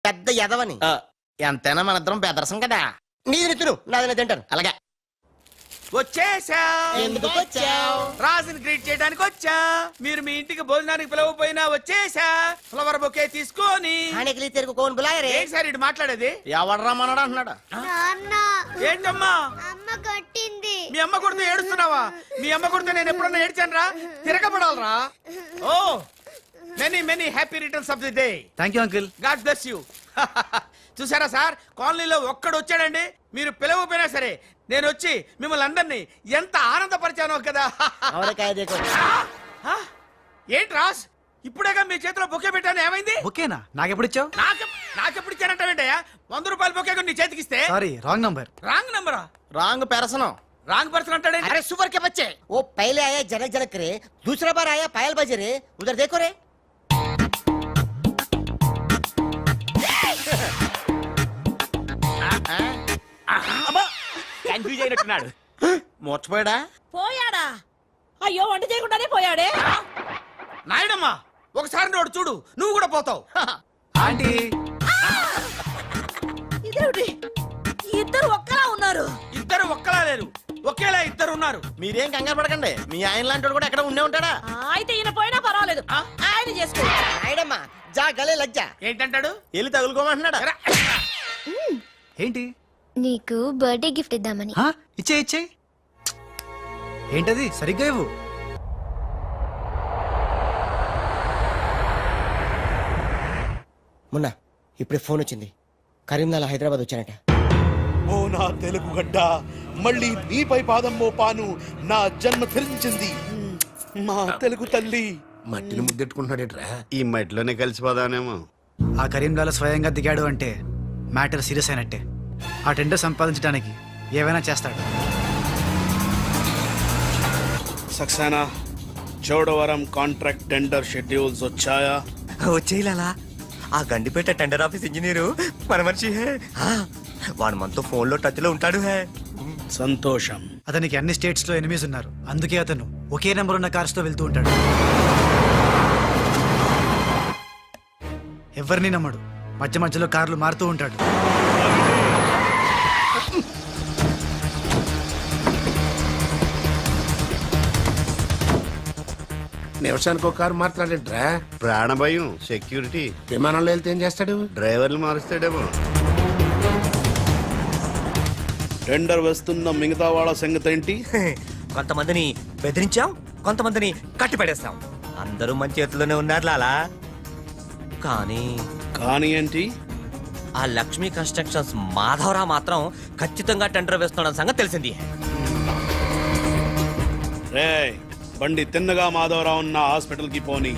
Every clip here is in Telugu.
పెద్ద ఎదవని ఎంతైనా మన ఇద్దరం బెదరసం కదా. నీది తిను, నాది తింటాను. అలాగే వచ్చేసా. ఎందుకు వచ్చావు? రాజుని గ్రీట్ చేయడానికి వచ్చా. మీరు మీ ఇంటికి భోజనానికి పిలవపోయినా వచ్చేసా. ఫ్లవర్ బొకే తీసుకొని. తెరుగు కోన్ బులాయరే. ఏంటి సార్ ఇటు మాట్లాడేది? ఎవడరా మనడు అంటున్నాడు. ఏంటమ్మా అమ్మ కొట్టింది. మీ అమ్మ కొడితే ఏడుస్తున్నావా? మీ అమ్మ కొడితే నేను ఎప్పుడన్నా ఏడ్చాను రా? తిరగబడాలరా. Oh many many happy returns of the day. Thank you uncle. God bless you. చూసారా సార్, కాలనీలో ఒక్కడు వచ్చాడండి. మీరు పిలవపోయినా సరే నేను వచ్చి మిమ్మల్ని అందరినీ ఎంత ఆనందపరిచానో కదా. ఏంటి రాస్, ఇప్పుడేగా మీ చేతిలో బొకే పెట్టాను, ఏమైంది? ఓకేనా? నాకెప్పుడు ఇచ్చావు? నాకెప్పుడు ఇచ్చానంటావేంటయ్యా? 100 రూపాయల బొకే నీ చేతికిస్తే. Sorry, wrong number. రాంగ్ నంబరా? Wrong person. రాంగ్ పర్సన్ అంటాడే. अरे सुपर के बच्चे, वो पहले आया जनक जनक रे, दूसरा बार आया पायल बजे रे, उधर देखो रे. కన్ఫ్యూజ్ అయినట్టున్నాడు. మోర్చిపోయాడా? పోయాడా? అయ్యో, వంట చేయకుండానే పోయాడే. నాయుడమ్మా, ఒకసారి నోడు చూడు, నువ్వు కూడా పోతావు. ఆంటీ, ఇదేమిటి, ఇద్దరు ఒక్కలా ఉన్నారు. ఇద్దరు ఒక్కలా లేరు, ఒకేలా ఇద్దరు ఉన్నారు. మీరేం కంగారు పడకండి, మీ ఆయన లాంటి కూడా ఎక్కడ ఉండే ఉంటాడా. అయితే ఈయన పోయినా పర్వాలేదు, ఆయన చేసుకో. నాయుడమ్మా, జా గలే లజ్జా. ఏంటంటాడు? వెళ్ళి తగులుకోమంటున్నాడా? ఏంటి? నీకు బర్త్డే గిఫ్ట్ ఇద్దామని. ఇచ్చే ఇచ్చే. ఏంటది? సరిగ్గా ఇవ్వు. మొన్న ఇప్పుడే ఫోన్ వచ్చింది, కరీంనాలా హైదరాబాద్ వచ్చానట. ఓ నా తెలుగు గడ్డ, మళ్ళీ నీపై పాదం మోపాను, నా జన్మ ధరించింది మా తెలుగు తల్లి. మట్టిని ముద్దెట్టుకుంటున్నాడేట్రా? ఈ మట్టిలోనే కలిసిపోదానేమో. ఆ కరీంలాల స్వయంగా దిగాడు అంటే మ్యాటర్ సీరియస్ అయినట్టే. ఆ టెండర్ సంపాదించడానికి ఏవైనా చేస్తాడు. Saxena, Chodavaram contract tender schedules వచ్చాయా? వచ్చేయాలా? ఆ గండిపేట టెండర్ ఆఫీస్ ఇంజనీరు మన మనిషి హే. వాడు మనతో ఫోన్ లో టచ్ లో ఉంటాడు హే. సంతోషం. అతనికి అన్ని స్టేట్స్ లో ఎనిమీస్ ఉన్నారు, అందుకే అతను ఒకే నెంబర్ ఉన్న కార్స్ తో వెళ్తూ ఉంటాడు. ఎవరిని నమ్మడు, మధ్య మధ్యలో కార్లు మారుతూ ఉంటాడు. నిమిషానికి ఒక కారు మాట్లాడేట్రా? ప్రాణభయం, సెక్యూరిటీ. విమానంలో వెళ్తే ఏం చేస్తాడు? డ్రైవర్లు మారుస్తాడేమో. టెండర్ వేస్తున్న మిగతా వాళ్ళ సంగతి ఏంటి? కొంతమందిని బెదిరించాం, కొంతమందిని కట్టి పడేస్తాం. అందరూ మన చేతిలోనే ఉన్నారు లాలా. కానీ ఏంటి? ఆ లక్ష్మీ కన్స్ట్రక్షన్స్ మాధవరావు మాత్రం ఖచ్చితంగా టెండర్ వేస్తున్న సంగతి తెలిసింది. రే, బండి తిన్నగా మాధవరావు ఉన్న హాస్పిటల్ కి పోని.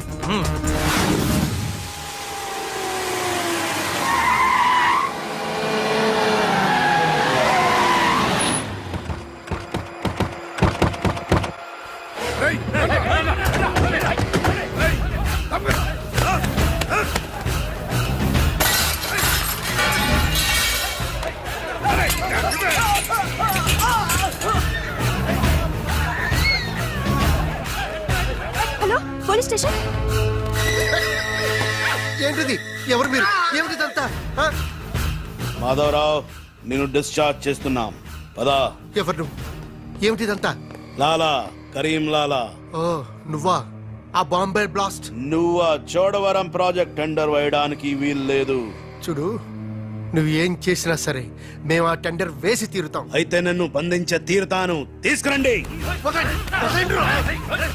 Hello, police station. ఏంటిది? ఎవరు మీరు? ఏమిటిదంతా? మాధవరావు, నేను డిశ్చార్జ్ చేస్తున్నాం. పదా. ఎవరు నువ్వు? ఏమిటిదంతా? లాలా, కరీం లాలా. ఓ నువ్వా? ఆ బాంబే బ్లాస్ట్. నువ్వు ఆ చోడవరం ప్రాజెక్ట్ టెండర్ వేయడానికి వీల్లేదు. చూడు, నువ్వు ఏం చేసినా సరే మేము ఆ టెండర్ వేసి తీరుతాం. అయితే నన్ను బంధించ తీరుతాను. తీసుకురండి.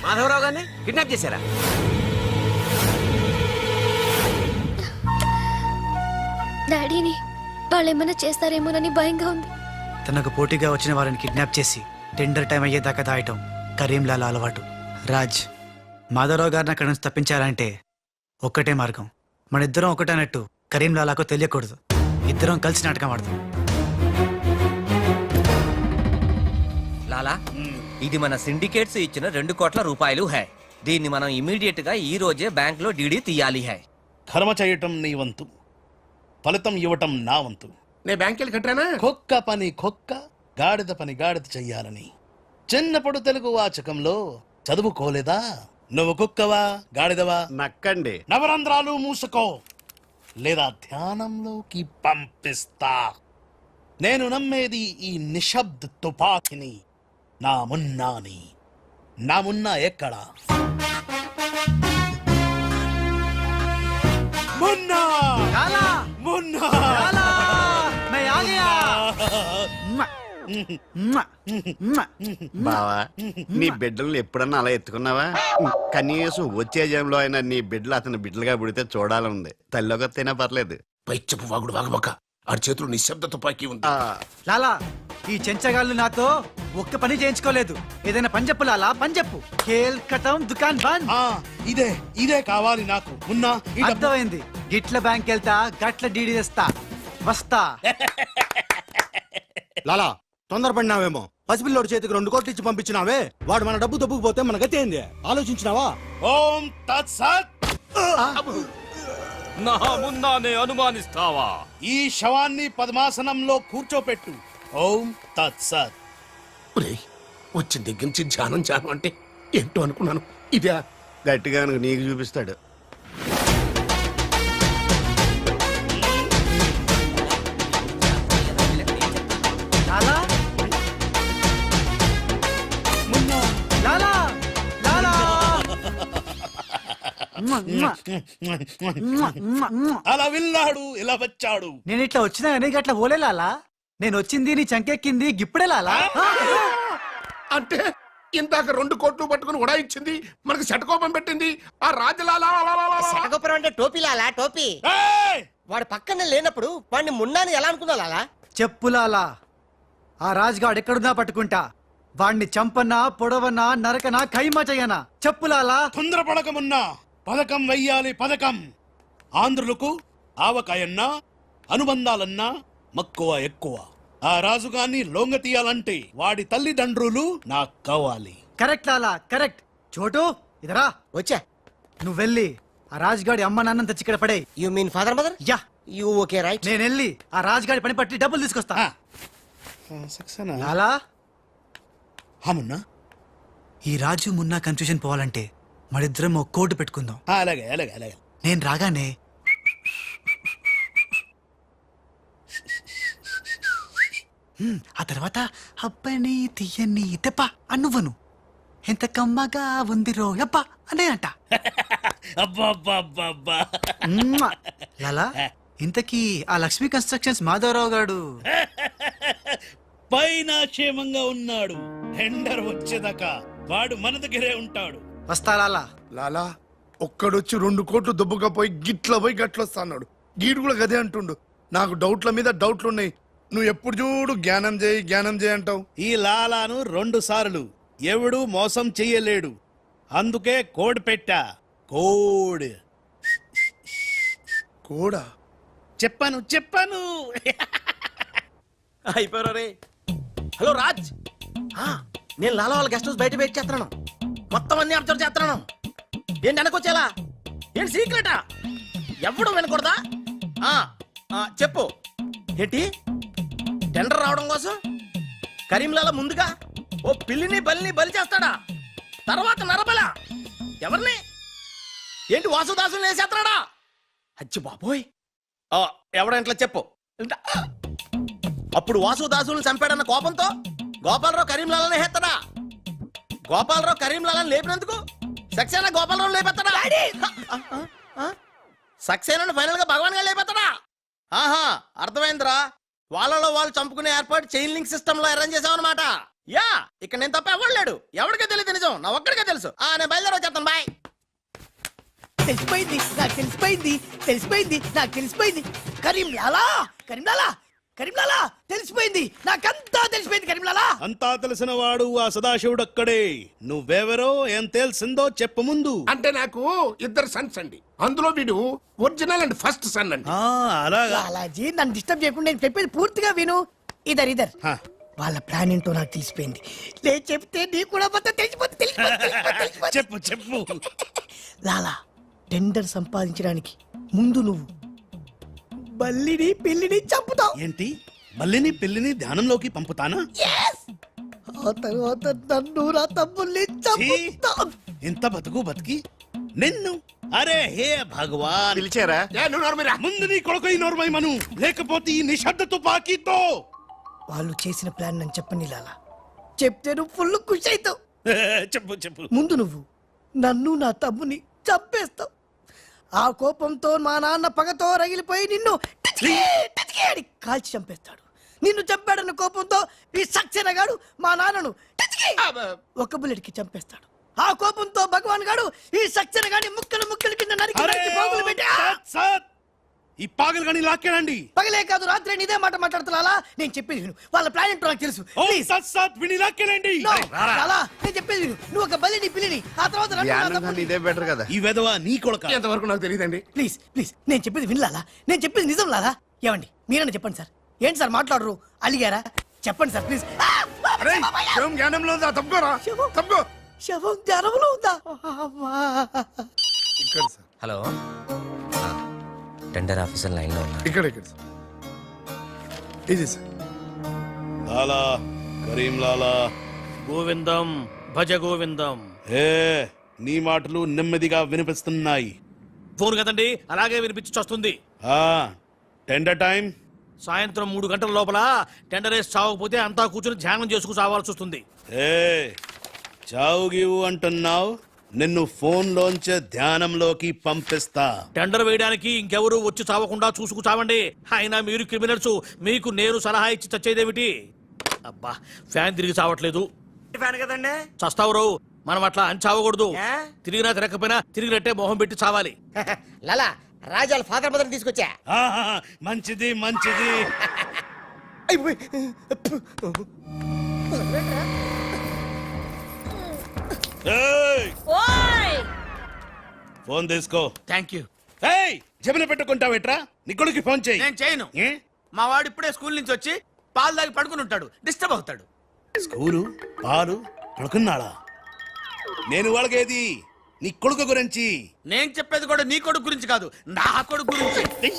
మాధవరావు గారిని కిడ్నాప్ చేశారా? డాడీని వాళ్ళు ఏమైనా చేస్తారేమోనని భయంగా ఉంది. తనకు పోటీగా వచ్చిన వారిని కిడ్నాప్ చేసి టెండర్ టైం అయ్యేదాకా దాయటం కరీంలాల అలవాటు. రాజ్, మాధవరావు గారిని అక్కడి నుంచి తప్పించాలంటే ఒక్కటే మార్గం. మన ఇద్దరం ఒకటన్నట్టు కరీంలాలాకు తెలియకూడదు. ఇద్దరం కలిసి నాటకం ఆడదాం. లాలా, ఇది మన సిండికేట్స్ ఇచ్చిన 2 కోట్ల రూపాయలు హై. దీన్ని మనం ఇమీడియట్ గా ఈ రోజే బ్యాంక్ లో డీడీ తీయాలి హై. కర్మ చేయటం నీ వంతు, ఫలితం ఇవ్వటం నా వంతు. నేను బ్యాంక్ వెళ్ళి కట్టానా? కుక్క పని కుక్క, గాడిద పని గాడిద చెయ్యాలని చిన్నప్పుడు తెలుగు వాచకంలో చదువుకోలేదా? నువ్వు కుక్కవా గాడిదవా? నక్కండి. నవరంధ్రాలు మూసుకో. లేదా ధ్యానంలోకి పంపిస్తా. నేను నమ్మేది ఈ నిశ్శబ్ద తుపాకిని, నా మున్నాని. నా మున్నా ఎక్కడా? మున్నా! లాలా మున్నా! లాలా मैं आ गया బావా నీ బిడ్డలను ఎప్పుడన్నా అలా ఎత్తుకున్నావా? కనీసం వచ్చే జంలో అయినా నీ బిడ్డలు అతని బిడ్డలుగా పుడితే చూడాలనుంది. తల్లిలోకొత్తైనా పర్లేదు. పై చెప్పు వాగుడు వాగబక్క. ఆడి చేతులు నిశ్శబ్ద తుపాకీ ఉంది. లాలా ఈ చెంచగాళ్ళు నాతో ఒక్క పని చేయించుకోలేదు. ఏదైనా పని చెప్పు లాలా, పని చెప్పు. ఖేల్ కటం దుకాన్ బంద్. ఇదే కావాలి నాకు. మున్నా ఈ డబ్బు- అర్థమైంది. గిట్ల బ్యాంక్ వెళ్తా, గట్ల డీడీ తెస్తా, వస్తా. లాలా తొందరపడినావేమో. పసిపిల్లోడి చేతికి 2 కోట్లు ఇచ్చి పంపించినావే, వాడు మన డబ్బు దబ్బుకుపోతే మన గతి ఏంది ఆలోచించినావా? ఓం తత్సత్. నా మున్నానే అనుమానిస్తావా? ఈ శవాన్ని పద్మాసనంలో కూర్చోపెట్టు. ఓం తత్సత్. వచ్చిన దగ్గర నుంచి ధ్యానం ధ్యానం అంటే ఏంటో అనుకున్నాను. ఇదే గట్టిగా నీకు చూపిస్తాడు. లాలా లాలా లాలా అలా వెళ్ళాడు, ఇలా వచ్చాడు. నేను ఇట్లా వచ్చినా కానీ గట్ల ఓలే లాలా. నేను వచ్చింది నీ చంకెక్కింది గిప్పుడే లాలా. అంటే ఇందాక 2 కోట్లు పట్టుకుని ఉడాయించింది, మనకి శటకోపం పెట్టింది ఆ రాజలాలా. శటగొప్పరం అంటే టోపీ లాలా, టోపీ. ఏయ్! వాడు పక్కన లేనప్పుడు వాడిని మున్నాని ఎలా అనుకున్నా లాలా? చెప్పు లాలా. ఆ రాజుగాడు ఎక్కడున్నా పట్టుకుంటా. వాణ్ణి చంపనా, పొడవనా, నరకనా, ఖైమా చెయ్యనా? చెప్పు లాలా. తొందరపడకమున్నా. పథకం వెయ్యాలి, పథకం. ఆంధ్రులకు ఆవకాయన్నా అనుబంధాలన్నా మక్కువ ఎక్కువ. ఆ రాజుగాన్ని లొంగ తీయాలంటే వాడి తల్లిదండ్రులు నాకు కావాలి. కరెక్ట్ లాలా, కరెక్ట్. చోటు ఇదరా. వచ్చా. నువ్వు వెళ్ళి ఆ రాజుగాడి అమ్మ నాన్న తెచ్చి ఇక్కడ పడే. You mean father mother? Yeah, you okay right. నేను వెళ్ళి ఆ రాజుగాడి పని పట్టి డబ్బులు తీసుకొస్తా. లాలా మున్నా ఈ రాజు మున్నా కన్ఫ్యూజన్ పోవాలంటే మరిద్దరం ఒక కోడ్ పెట్టుకుందాం. అలాగే అలాగే అలాగే. నేను రాగానే ఆ తర్వాత అబ్బని తీయని తెప్ప అన్నువ్వను. ఎంత కమ్మగా ఉంది రోయప్ప అనే అంట. అబ్బా లాలా ఇంతకీ ఆ లక్ష్మీ కన్స్ట్రక్షన్స్ మాధవరావు గాడు పైన క్షేమంగా ఉన్నాడు. టెండర్ వచ్చేదాకా వాడు మన దగ్గరే ఉంటాడు. వస్తా లాలా. లాలా ఒక్కడొచ్చి 2 కోట్లు దుబ్బుగా పోయి గిట్ల పోయి గట్లొస్తాడు. గీడు కూడా గదే అంటుండు. నాకు డౌట్ల మీద డౌట్లున్నాయి. నువ్వు ఎప్పుడు చూడు జ్ఞానం చేయి అంటావు. ఈ లాలాను 2 సార్లు ఎవడు మోసం చెయ్యలేడు. అందుకే కోడ్ పెట్టా. కోడ్ కూడా చెప్పాను. అయిపోయారు రే. హలో రాజ్, నేను లాలా వాళ్ళ గెస్ట్ హౌస్ బయట వెయిట్ చేస్తున్నాను. మొత్తం అన్ని అబ్జర్వ్ చేస్తున్నాను. ఏంటి వెనకొచ్చేలా? ఏంటి సీక్రెటా? ఎవడు వినకూడదా? చెప్పు. ఏంటి టెండర్ రావడం కోసం కరీంలాలా ముందుగా ఓ పిల్లిని బలిని బలి చేస్తాడా? తర్వాత నరబల ఎవరిని? ఏంటి వాసుదాసుని వేసేస్తాడా? అచ్చి బాబోయ్. ఎవడంట్లా చెప్పు. అప్పుడు వాసుదాసులను చంపాడన్న కోపంతో గోపాలరావు కరీంలాలని హేస్తాడా? గోపాలరావు కరీంలాలని లేపినందుకు సక్సేనా గోపాలరావు లేపెత్తాడా? సక్సేనాను ఫైనల్ గా భగవాన్ గా లేపెత్తాడా? ఆహా, అర్థమైందిరా. వాళ్ళలో వాళ్ళు చంపుకునే ఏర్పాటు చైన్ లింక్ సిస్టమ్ లో అరేంజ్ చేసామన్నమాట. యా, ఇక్కడ నేను తప్ప ఎవడు లేడు. ఎవరికే తెలియదు నిజం, నా ఒక్కడికే తెలుసు. నేను బయలుదేరి వచ్చేస్తాను. బాయ్. తెలిసిపోయింది నాకు, తెలిసిపోయింది. కరీంలాలా తెలిసిపోయింది. నాకంతా తెలిసిపోయింది కరీంలాలా. అంతా తెలిసిన వాడు ఆ సదాశివుడు అక్కడే. నువ్వెవరో ఏం తెలిసిందో చెప్పు ముందు. అంటే నాకు 2 సన్స్ అండి. అందులో వీడు ఒరిజినల్ అండ్ ఫస్ట్ సన్ అండి. అలాగా. లాలాజీ నన్ను డిస్టర్బ్ చేయకుండా నేను చెప్పేది పూర్తిగా విను. ఇదర్ వాళ్ళ ప్లాన్ ఏంటో నాకు తెలిసిపోయింది. నేను చెప్తే నీకు కూడా మొత్తం తెలిసిపోతుంది. చెప్పు. లాలా టెండర్ సంపాదించడానికి ముందు నువ్వు బల్లిని పిల్లిని చంపుతావు. ఏంటి? మల్లిని పిల్లిని ధ్యానంలోకి పంపుతానా? ఆ తర్వాత నన్ను నా తమ్ముల్ని చంపుతావు. ఇంత బతుకి నిన్ను అరే హే భగవాన్ పిలిచారా? ముందు నీ కొడుకు నోర్మై మను లేకపోతే ఈ నిశ్శబ్ద తుపాకీతో వాళ్ళు చేసిన ప్లాన్ నన్ను చెప్పని లాలా చెప్తే నువ్వు ఫుల్ ఖుషి అవుతావు. చెప్పు చెప్పు ముందు నువ్వు నన్ను నా తమ్ముని చంపేస్తావు. ఆ కోపంతో మా నాన్న పగతో రగిలిపోయి నిన్ను టిచ్కి టిచ్కి అని కాల్చి చంపేస్తాడు. నిన్ను చంపాడన్న కోపంతో ఈ సక్సేనా గాడు మా నాన్నను టిచ్కి ఒక బుల్లెట్కి చంపేస్తాడు. ఆ కోపంతో భగవాన్ గాడు ఈ సక్సేనా గాని ముక్కలు ముక్కలు కింద నరికి అరే నరికి పోగులు పెట్టి సత్ సత్ ఈ పాగలు కానీ లాక్కేనండి. పగలే కాదు రాత్రి ఇదే మాట మాట్లాడుతున్నా. నేను చెప్పేది విను. వాళ్ళ ప్లాన్ ఏంటో నాకు తెలుసు. ఓ Please. సత్ సత్ విని లాక్కేనండి. No. లాలా, నేను చెప్పేది విను. నువ్వు ఒక బలిని పిల్లిని ఆ తర్వాత నన్ను నా ధ్యానం తమ్ముడిని. ఇదే బెటర్ కదా. ఈ వెధవ నీ కొడుక ఎంతవరకు నాకు తెలియదండి. ప్లీజ్ ప్లీజ్ నేను చెప్పేది వినలాలా. నేను చెప్పేది నిజం లాలా. ఏమండి మీరన్నా చెప్పండి సార్. ఏంటి సార్ మాట్లాడరు? అలిగారా? చెప్పండి సార్ ప్లీజ్. జ్ఞానంలో ఉందా? తప్పుకోరా, శవం. తప్పుకో. శవం జ్వరంలో ఉందా? అమ్మా. ఇక్కడ sir, hello tender officer line లో ఉన్నా. ఇక్కడ ఇక్కడ సార్. ఇది సార్. లాలా కరీం లాలా గోవిందం భజ గోవిందం. హే నీ మాటలు నెమ్మదిగా వినిపిస్తున్నాయి. ఫోన్ కదండి అలాగే వినిపించి వస్తుంది. ఆ టెండర్ టైం సాయంత్రం 3 గంటల లోపల టెండర్ వేసి చావకపోతే అంతా కూర్చొని ధ్యానం చేసుకు చావాల్సి వస్తుంది. ఏ చావు గీవు అంటున్నావు, నిన్ను ఫోన్ లోంచే ధ్యానంలోకి పంపిస్తా. టెండర్ వేయడానికి ఇంకెవరు వచ్చి చావకుండా చూసుకు చావండి. అయినా మీరు క్రిమినల్స్, మీకు నేను సలహా ఇచ్చి చచ్చేదేమిటి? అబ్బా ఫ్యాన్ తిరిగి చావట్లేదు. కదండి చస్తావు రావు. మనం అట్లా అని చావకూడదు. తిరిగినా తిరగకపోయినా తిరిగినట్టే మొహం పెట్టి చావాలి. లాలా రాజాల ఫాదర్ మదర్ తీసుకొచ్చా. ఆహా, మంచిది మంచిది. ఏయ్, ఫోన్ తీసుకో. Thank you. ఏయ్ జమిన పెట్టుకుంటావేట్రా? నీ కొడుకు ఫోన్ చేయి. నేను చేయను. ఏ? మా వాడు ఇప్పుడే స్కూల్ నుంచి వచ్చి పాలు తాగి పడుకుని ఉంటాడు. డిస్టర్బ్ అవుతాడు. స్కూలు పాలు పడుకున్నాడా? నేను వాళ్ళకేది నీ కొడుకు గురించి. నేను చెప్పేది కూడా నీ కొడుకు గురించి కాదు, నా కొడుకు గురించి. ఏయ్,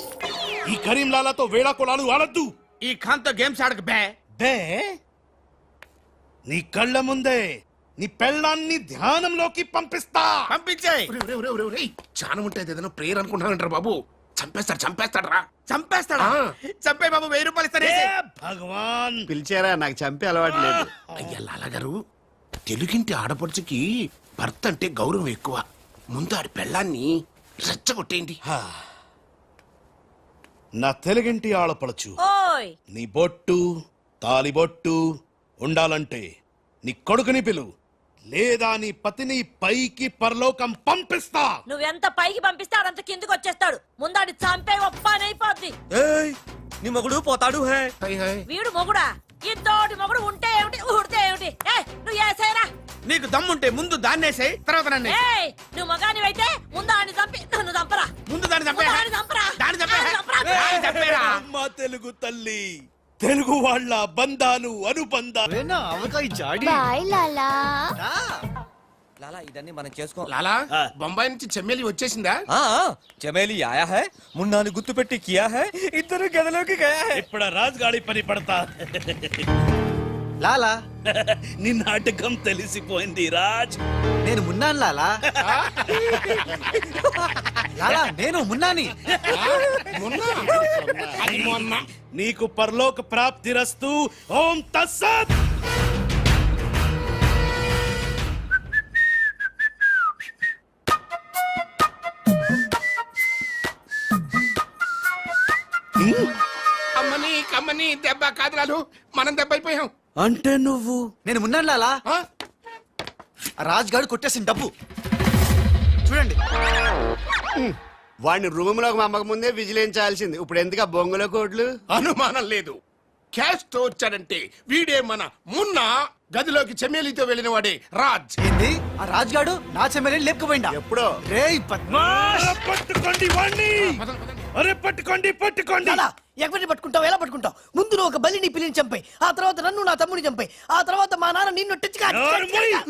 ఈ కరీం లాలాతో వేళా కొలాలు ఆడద్దు. ఈ ఖాన్తో గేమ్స్ ఆడక బే. బే నీ కళ్ళ ముందే నీ పెళ్ళాన్ని ధ్యానంలోకి పంపిస్తా. పంపించేయ్. చాలా ఉంటుంది ఏదైనా ప్రేయర్ అనుకుంటానంటారు బాబు. చంపేస్తాడు రా. చంపేస్తాడా? చంపే బాబు 1000 రూపాయలు ఇస్తానే. ఏ భగవాన్ పిలిచారా? నాకు చంపే అలవాటు లేదు. అయ్యా లాలగారు, తెలుగింటి ఆడపడుచుకి భర్త అంటే గౌరవం ఎక్కువ. ముందు ఆడి పెళ్ళాన్ని రెచ్చగొట్టేయండి. నా తెలుగింటి ఆడపడచ్చు నీ బొట్టు తాలిబొట్టు ఉండాలంటే నీ కొడుకుని పిలు, లేదా నీ పతిని పైకి పరలోకం పంపిస్తా. నువ్వెంత పైకి పంపిస్తే ఆడంత కిందకి వచ్చేస్తాడు. ముందాడి చంపే ఒప్పనైపోద్ది. ఏయ్ నీ మొగుడు పోతాడు హే. వీడు మొగుడా? ఇంతోటి మొగుడు ఉంటే ఏమిటి, ఊడితే ఏమిటి? నువ్వు ఏసేరా. నీకు దమ్ముంటే ముందు దాన్నేసేయ్, తర్వాత నన్ను ఏయ్ నువ్వు మగానివైతే ముందు ఆడిని చంపి నన్ను చంపరా. ముందు దాన్ని చంపే. ముందు ఆడిని చంపరా. దాన్ని చంపే. ఆడిని చంపరా. దాన్ని చంపేరా. అమ్మ తెలుగు తల్లి, తెలుగు వాళ్ళ బంధాలు అనుబంధాలు. బాయ్ లాలా. లాలా ఇదన్నీ మనం చేసుకో. లాలా బొంబాయి నుంచి చెమ్మేలి వచ్చేసిందా? చమేలి ఆయా హై, మున్నాని గుర్తు పెట్టి కియా హై, ఇద్దరు గదిలోకి గయా హై. ఇప్పుడు రాజుగాడి పని పడతా. లాలా నీ నాటకం తెలిసిపోయింది రాజ్. నేను మున్నాను లాలా. లాలా నేను మున్నాని. నీకు పరలోక ప్రాప్తిరస్తు. ఓం తస్సత్. అమ్మని కమ్మని దెబ్బ కాదురాలు, మనం దెబ్బ అయిపోయాం. అంటే నువ్వు నేను మున్నాను లాలా. ఆ? రాజ్ గారు కొట్టేసిన డబ్బు చూడండి. వాడిని రూమ్ లోకి మమ్మక ముందే విజిలించాల్సింది. ఇప్పుడు ఎందుకు ఆ బొంగుల కోట్లు? అనుమానం లేదు. క్యాష్ తో వచ్చాడంటే వీడే మన మున్న. గదిలోకి చెమ్మేలితో వెళ్ళిన వాడే రాజ్. ఏంది ఆ రాజ్ గాడు నా చెమ్మెల్ని లేపుకుపోయిందా? ఎప్పుడో. రేయ్ పద్మాష్. పట్టుకోండి వాణ్ణి. అరే పట్టుకోండి పట్టుకోండి. లాలా, ఎవరిని పట్టుకుంటావు? ఎలా పట్టుకుంటావు? ముందు నువ్వు ఒక బలిని పిల్లిని చంపాయి, ఆ తర్వాత నన్ను నా తమ్ముని చంపాయి, ఆ తర్వాత మా నాన్న నిన్ను టిచ్చుగా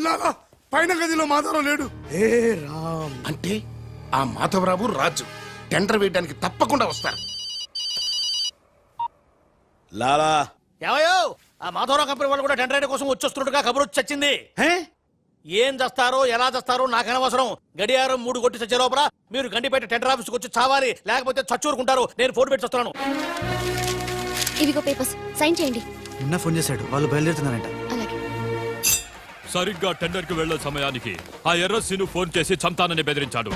లాలా, పైన గదిలో మాధవరావు లేడు. హే రామ్. అంటే ఆ మాధవరావు రాజు టెండర్ వేయడానికి తప్పకుండా వస్తారు. లాలా ఏమయ్యో ఆ మాధవరావు కంపెనీ వాళ్ళు కూడా టెండర్ కోసం వచ్చేస్తున్నట్టుగా కబురు వచ్చి వచ్చింది. హే ఏం చేస్తారో ఎలా చేస్తారో నాకు అనవసరం. గడియారం 3 కొట్టి చచ్చే లోపల మీరు గండిపేట టెండర్ ఆఫీస్కి వచ్చి చావాలి, లేకపోతే చచ్చూరుకుంటారు. నేను ఫోన్ పెట్టి వస్తున్నాను. ఇవిగో పేపర్స్, సైన్ చేయండి. నిన్న ఫోన్ చేశాడు, వాళ్ళు బయలుదేరుతున్నారంట. అలాగే. సరిగ్గా టెండర్ కి వెళ్లే సమయానికి ఆ ఎర్రస్సీను ఫోన్ చేసి చంతానని బెదిరించాడు.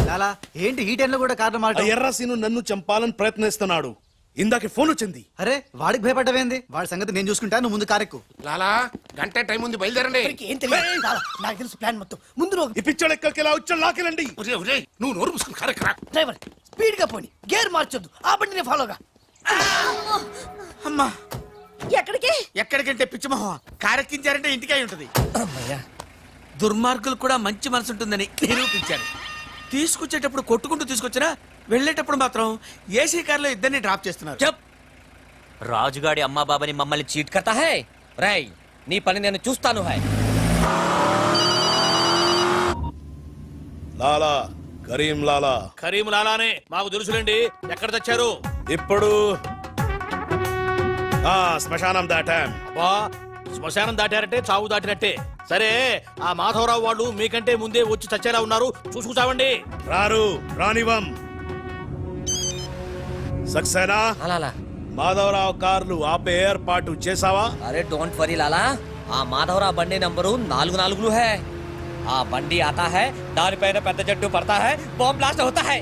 లాలా ఏంటి ఈ టైంలో కూడా కారణం ఆ మాట? ఎర్రసీను నన్ను చంపాలని ప్రయత్నిస్తున్నాడు. ఇందాక ఫోన్ వచ్చింది. అరే వాడికి భయపడ్డవేంది? వాడి సంగతి నేను చూసుకుంటా, నువ్వు ముందు కారెక్కు. లాలా గంట టైం ఉంది, బయలుదేరండి. ఏం తెలియదు చాలా, నాకు తెలుసు ప్లాన్ మొత్తం. ముందు నువ్వు ఈ పిచ్చోడు ఎక్కడికి ఇలా వచ్చాడు, లాకెళ్ళండి. నువ్వు నోరు మూసుకుని కరెక్ట్. డ్రైవర్ స్పీడ్ గా పోని, గేర్ మార్చొద్దు, ఆ బండిని ఫాలోగా. అమ్మా ఎక్కడికి? ఎక్కడికంటే పిచ్చిమోహం కారెక్కించారంటే ఇంటికి అయి ఉంటది. దుర్మార్గులు కూడా మంచి మనసు ఉంటుందని నిరూపించారు. తీసుకొచ్చేటప్పుడు కొట్టుకుంటూ తీసుకొచ్చినా వెళ్ళేటప్పుడు మాత్రం ఏసీ కార్లో ఇద్దరిని డ్రాప్ చేస్తున్నారు. రాజుగాడి అమ్మా బాబాని మమ్మల్ని చీట్ కర్తా హై. రై నీ పని నేను చూస్తాను హై. లాలా కరీం లాలా. కరీం లాలానే మాకు తెలుసులేండి. ఎక్కడ తెచ్చారు? ఇప్పుడు శ్మశానం దాటాం. అబ్బా శ్మశానం దాటారంటే చావు దాటినట్టే. సరే ఆ మాధవరావు వాళ్ళు మీకంటే ముందే వచ్చి చచ్చేలా ఉన్నారు, చూసుకుంటామండి. రారు, రానివం. సక్సేనా లాలా మాధవరావు కార్లు ఆపే ఏర్పాటు చేసావా? అరే డోంట్ వరీ లాలా, ఆ మాధవరావు బండి నంబరు 44 హై. ఆ బండి ఆతా హై, దానిపైన పెద్ద జట్టు పడతా హై, బాంబ్ బ్లాస్ట్ అవుతా హై.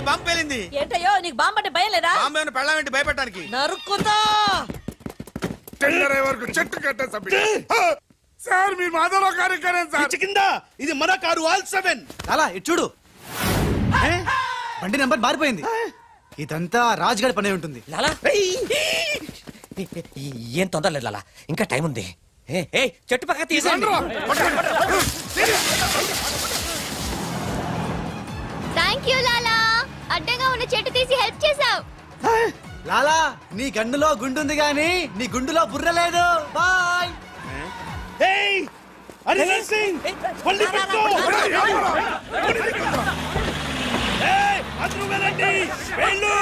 పంపేలింది. ఏంటయ్యో నీకు బాంబంటే భయం లేదా? బాంబేను పెళ్ళామేంటి భయపెట్టడానికి? నరుక్కుతా. వరకు చెట్టు కట్టేసి సార్ మీ మాధవరావు గారి సార్. పిచ్చి కింద ఇది మన కారు ఆల్-7. లాలా ఇటు చూడు, బండి నెంబర్ మారిపోయింది. ఇదంతా రాజుగాడి పనే ఉంటుంది. లాలా ఏం తొందర లేదు లాలా, ఇంకా టైం ఉంది. చెట్టు పక్క తీసేయండి. థ్యాంక్ యూ లాలా, అడ్డంగా ఉన్న చెట్టు తీసి హెల్ప్ చేసావు. లాలా నీ గన్నులో గుండుంది గాని నీ గుండులో బుర్ర లేదు. బాయ్. ఏయ్ హరిహర్ సింగ్ పల్లి పెట్టు. ఏయ్ అందరూ వెళ్ళండి, వెళ్ళు.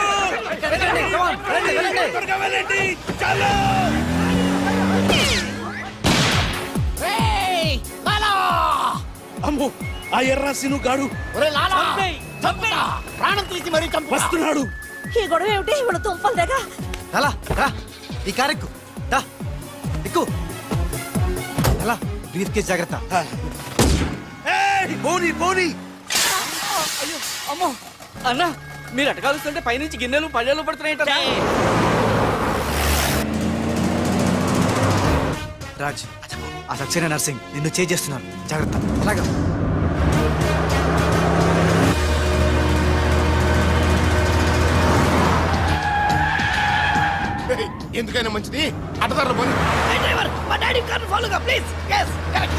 త్వరగా వెళ్ళండి, చాలు. అమ్మో ఆ ఎర్రసీను గాడు ప్రాణం తీసి మరీ వస్తున్నాడు. ఈ గొడవ ఏమిటి? ఇవాళ తుంపలు దగ్గర. లాలా రా, ఈ కారెక్కు దా, ఎక్కు. లాలా బ్రీఫ్ కేస్ జాగ్రత్త. ఏయ్ పోనీ పోనీ. అమ్మో అన్నా, మీరు అటకాలుస్తుంటే పైనుంచి గిన్నెలు పళ్ళెలు పడుతున్నాయంట. రాజ్, ఆ సక్సేనా నర్సింగ్ నిన్ను చేస్తున్నారు, జాగ్రత్త. అలాగా ఎందుకైనా మంచిది అటదారు పోనీ. డ్రైవర్ మా డాడీ కార్ ఫాలోగా ప్లీజ్. yes correct.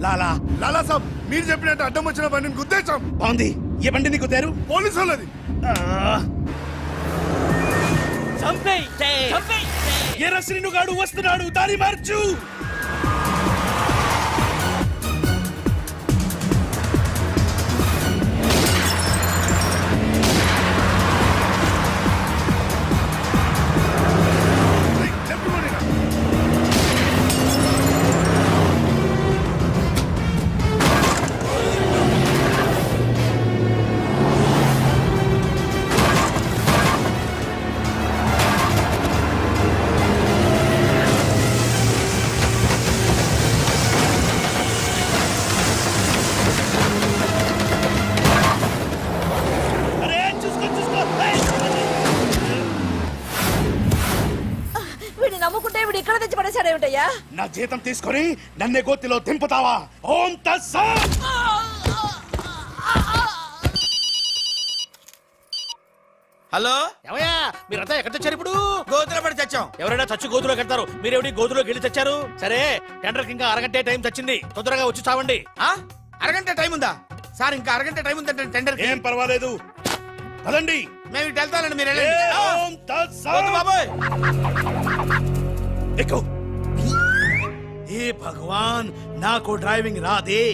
లాలా లాలా సాబ్ మీరు చెప్పినట్టు అడ్డం వచ్చిన బండిని గుద్దేశాం. బాగుంది. ఏ బండి నీకు తేరు? పోలీసు వాళ్ళది. ఎర్రసీను గాడు వస్తున్నాడు, దారి మార్చు. వీడిని నమ్ముకుంటే వీడు ఇక్కడ తెచ్చి పడేశాడేమిటయ్యా? నా జీతం తీసుకొని నన్నే గోతిలో దింపుతావా? ఓం తస్సత్. హలో ఏమయ్యా మీరంతా ఎక్కడ తెచ్చారు ఇప్పుడు గోతులో పడి తెచ్చాం. ఎవరైనా చచ్చి గోతులో కడతారు, మీరేమిటి గోతులోకి వెళ్ళి తెచ్చారు? సరే టెండర్ ఇంకా అరగంటే టైం తెచ్చింది, తొందరగా వచ్చి చావండి. అరగంట టైం ఉందా సార్? ఇంకా అరగంట టైం ఉందంటే టెండర్ ఏం పర్వాలేదు, పదండి. మేము ఇటు వెళ్తానండి, మీరు ఓం తత్సత్. బాబాయ్. ఎక్కు. ఏ భగవాన్, నాకు డ్రైవింగ్ రాదే.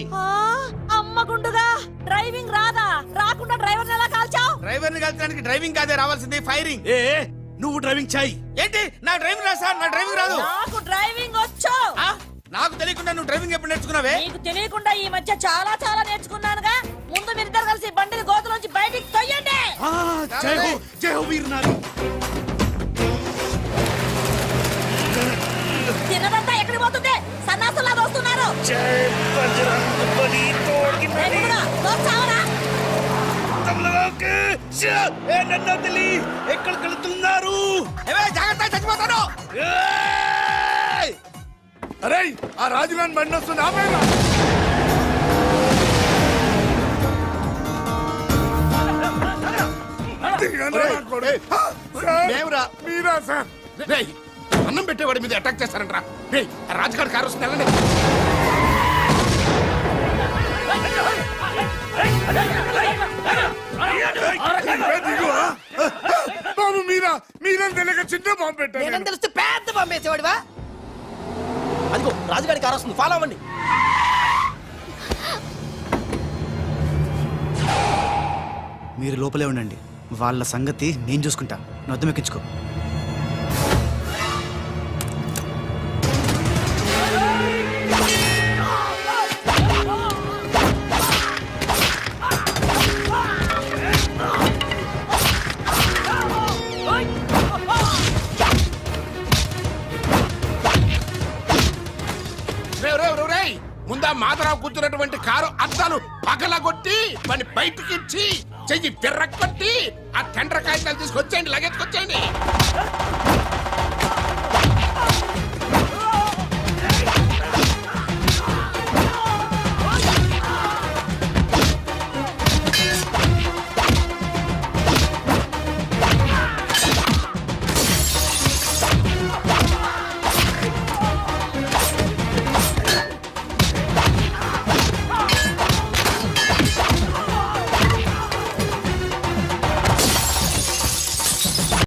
అమ్మ గుండుగా డ్రైవింగ్ రాదా? రాకుండా డ్రైవర్ ఎలా కాల్చావు? డ్రైవర్ ని కలిపడానికి డ్రైవింగ్ కాదే రావాల్సింది, ఫైరింగ్. ఏ నువ్వు డ్రైవింగ్ చేయి. ఏంటి నా డ్రైవింగ్ రాదు సార్, నా డ్రైవింగ్ రాదు. నాకు డ్రైవింగ్ వచ్చు. నాకు తెలియకుండా నువ్వు డ్రైవింగ్ ఎప్పుడు నేర్చుకున్నావే? నీకు తెలియకుండా ఈ మధ్య చాలా చాలా నేర్చుకున్నానుగా. ముందు మీరిద్దరు కలిసి బండిని గోతులోంచి బయటికి తొయ్యండి. జై హో, జై హో వీర్ నారి. తినదంతా ఎక్కడికి పోతుంది? సన్నాసులా వస్తున్నారు. జై బజరంగ్ బలి తోడి నరి. తమలకి ఏ నన్ను వదిలి ఎక్కడికి వెళ్తున్నారు? జాగ్రత్త, చచ్చిపోతాను. అరే ఆ రాజుగాని బండి వస్తుంది, ఆపేరా. మీరా సార్? అన్నం పెట్టేవాడి మీద అటాక్ చేస్తారంట్రా. రాజుగారి కారు వస్తుంది, వెళ్ళండి. బాబు మీరా, మీరేం తెలియక చిన్న బాంబు పెట్టారు. నేనేం తెలిస్తే పెద్ద పంపేసేవాడివా? అదిగో రాజుగారి కారు వస్తుంది, ఫాలో అవ్వండి. మీరు లోపలే ఉండండి, వాళ్ళ సంగతి నేను చూసుకుంటా. నొద్దం ఎక్కించుకో. ముందా మాధరావు కూర్చున్నటువంటి కారు అద్దాలు పగలగొట్టి వాడిని బయటికి ఇచ్చి చెయ్యి తిర్రకొట్టి ఆ టెండర్ కాగితాలు తీసుకొచ్చేయండి, లగెత్తుకొచ్చేయండి.